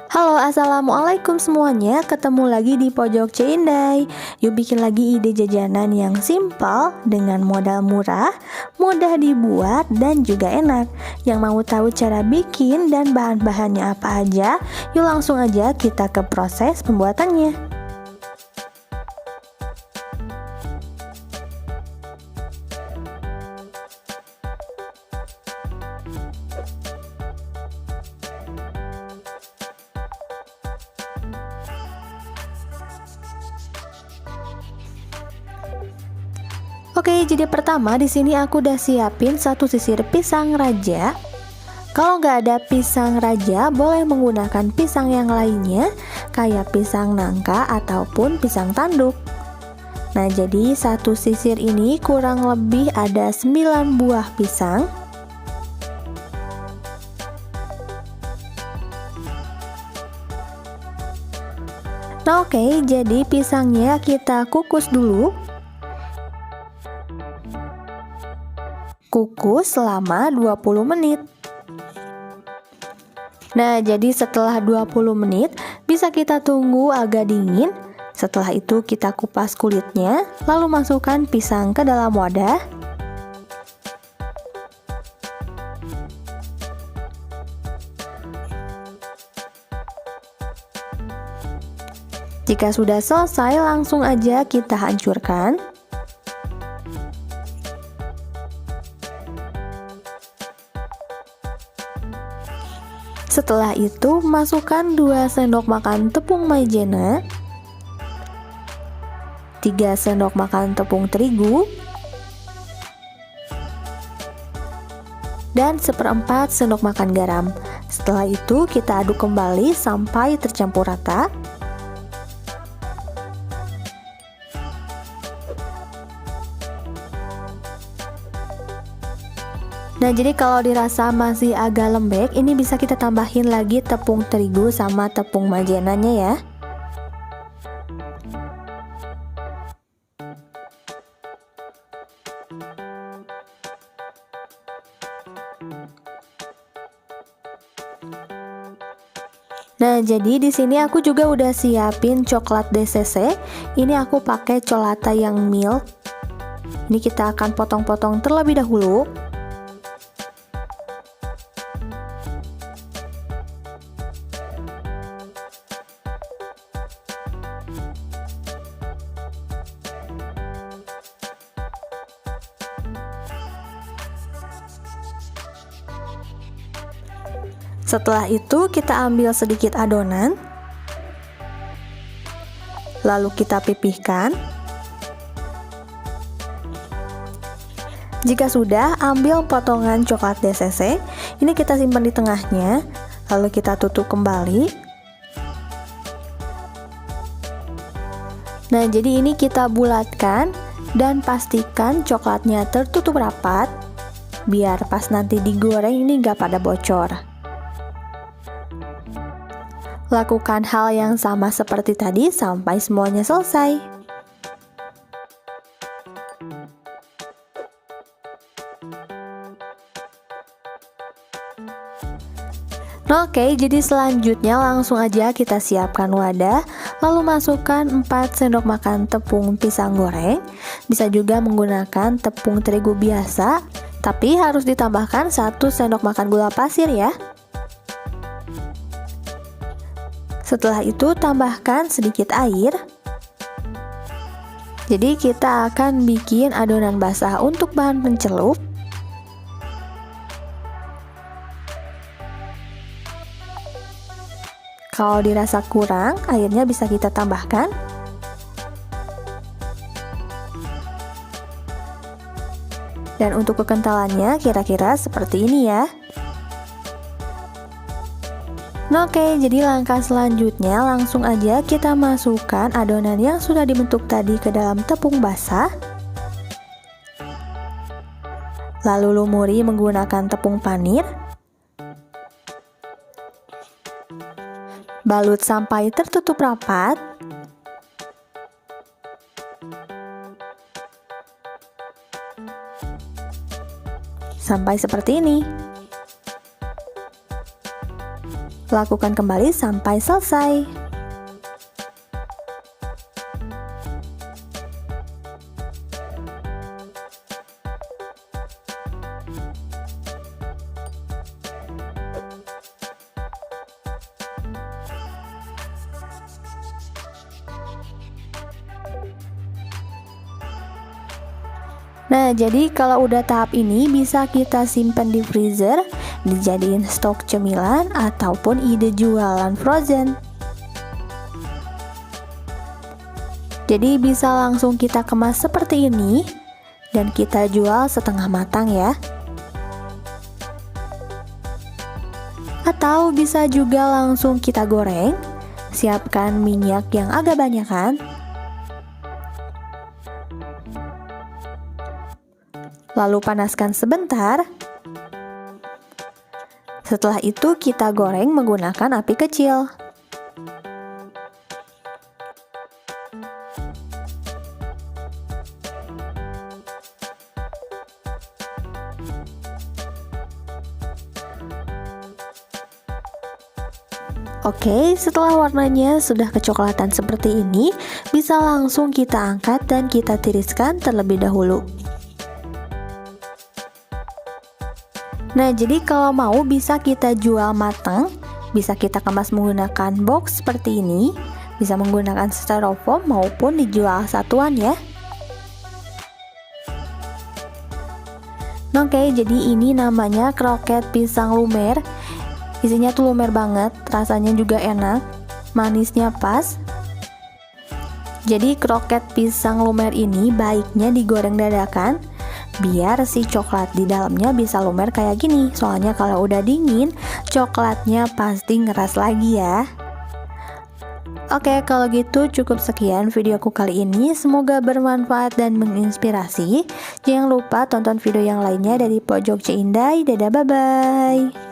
Halo, assalamualaikum semuanya. Ketemu lagi di Pojok Cindai. Yuk bikin lagi ide jajanan yang simpel dengan modal murah, mudah dibuat dan juga enak. Yang mau tahu cara bikin dan bahan-bahannya apa aja? Yuk langsung aja kita ke proses pembuatannya. Oke, jadi pertama di sini aku udah siapin satu sisir pisang raja. Kalau nggak ada pisang raja, boleh menggunakan pisang yang lainnya, kayak pisang nangka ataupun pisang tanduk. Nah, jadi satu sisir ini kurang lebih ada 9 buah pisang. Nah, oke, jadi pisangnya kita kukus dulu. Kukus selama 20 menit. Nah, jadi setelah 20 menit bisa kita tunggu agak dingin. Setelah itu kita kupas kulitnya, lalu masukkan pisang ke dalam wadah. Jika sudah selesai, langsung aja kita hancurkan. Setelah itu, masukkan 2 sendok makan tepung maizena, 3 sendok makan tepung terigu, dan 1/4 sendok makan garam. Setelah itu, kita aduk kembali sampai tercampur rata. Nah, jadi kalau dirasa masih agak lembek, ini bisa kita tambahin lagi tepung terigu sama tepung maizenanya ya. Nah, jadi di sini aku juga udah siapin coklat DCC. Ini aku pakai Colata yang milk. Ini kita akan potong-potong terlebih dahulu. Setelah itu kita ambil sedikit adonan, lalu kita pipihkan. Jika sudah, ambil potongan coklat DCC, ini kita simpan di tengahnya, lalu kita tutup kembali. Nah, jadi ini kita bulatkan dan pastikan coklatnya tertutup rapat, biar pas nanti digoreng ini nggak pada bocor. Lakukan hal yang sama seperti tadi sampai semuanya selesai. Oke, jadi selanjutnya langsung aja kita siapkan wadah, lalu masukkan 4 sendok makan tepung pisang goreng. Bisa juga menggunakan tepung terigu biasa, tapi harus ditambahkan 1 sendok makan gula pasir ya. Setelah itu tambahkan sedikit air. Jadi kita akan bikin adonan basah untuk bahan pencelup. Kalau dirasa kurang, airnya bisa kita tambahkan. Dan untuk kekentalannya kira-kira seperti ini ya. Nah, oke, jadi langkah selanjutnya langsung aja kita masukkan adonan yang sudah dibentuk tadi ke dalam tepung basah. Lalu lumuri menggunakan tepung panir. Balut sampai tertutup rapat. Sampai seperti ini. Lakukan kembali sampai selesai. Nah, jadi kalau udah tahap ini bisa kita simpan di freezer, dijadiin stok cemilan ataupun ide jualan frozen. Jadi bisa langsung kita kemas seperti ini dan kita jual setengah matang ya. Atau bisa juga langsung kita goreng. Siapkan minyak yang agak banyakan. Lalu panaskan sebentar. Setelah itu kita goreng menggunakan api kecil. Oke, setelah warnanya sudah kecoklatan seperti ini, bisa langsung kita angkat dan kita tiriskan terlebih dahulu. Nah, jadi kalau mau bisa kita jual matang, bisa kita kemas menggunakan box seperti ini, bisa menggunakan styrofoam maupun dijual satuan ya. Oke, jadi ini namanya kroket pisang lumer. Isinya tuh lumer banget, rasanya juga enak, manisnya pas. Jadi kroket pisang lumer ini baiknya digoreng dadakan, biar si coklat di dalamnya bisa lumer kayak gini. Soalnya kalau udah dingin, coklatnya pasti ngeras lagi ya. Oke, kalau gitu cukup sekian videoku kali ini. Semoga bermanfaat dan menginspirasi. Jangan lupa tonton video yang lainnya dari Pojok Ceinday. Dadah, bye-bye.